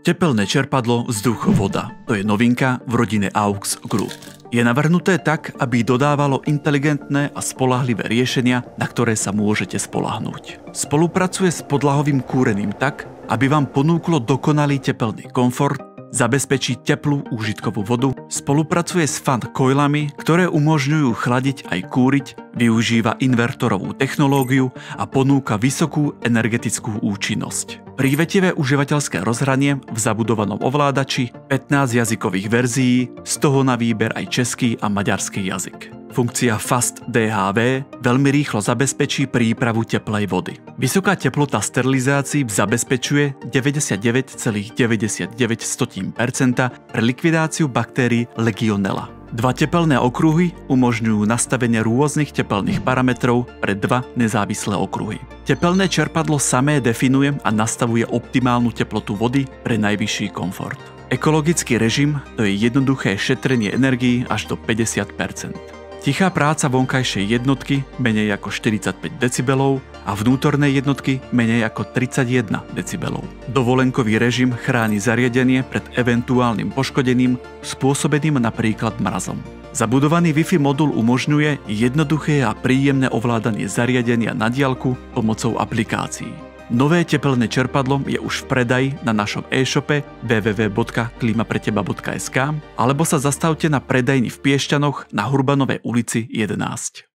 Tepelné čerpadlo vzduch-voda. To je novinka v rodine AUX Group. Je navrhnuté tak, aby dodávalo inteligentné a spoľahlivé riešenia, na ktoré sa môžete spoľahnúť. Spolupracuje s podlahovým kúrením tak, aby vám ponúklo dokonalý tepelný komfort, zabezpečí teplú úžitkovú vodu, spolupracuje s fan coilami, ktoré umožňujú chladiť aj kúriť, využíva invertorovú technológiu a ponúka vysokú energetickú účinnosť. Prívetivé užívateľské rozhranie v zabudovanom ovládači, 15 jazykových verzií, z toho na výber aj český a maďarský jazyk. Funkcia Fast DHV veľmi rýchlo zabezpečí prípravu teplej vody. Vysoká teplota sterilizácií zabezpečuje 99,99% pre likvidáciu baktérií Legionella. Dva tepelné okruhy umožňujú nastavenie rôznych tepelných parametrov pre dva nezávislé okruhy. Tepelné čerpadlo samé definuje a nastavuje optimálnu teplotu vody pre najvyšší komfort. Ekologický režim to je jednoduché šetrenie energií až do 50%. Tichá práca vonkajšej jednotky menej ako 45 decibelov a vnútornej jednotky menej ako 31 decibelov. Dovolenkový režim chráni zariadenie pred eventuálnym poškodením spôsobeným napríklad mrazom. Zabudovaný Wi-Fi modul umožňuje jednoduché a príjemné ovládanie zariadenia na diaľku pomocou aplikácií. Nové tepelné čerpadlo je už v predaji na našom e-shope www.klimapreTeba.sk alebo sa zastavte na predajni v Piešťanoch na Hurbanovej ulici 11.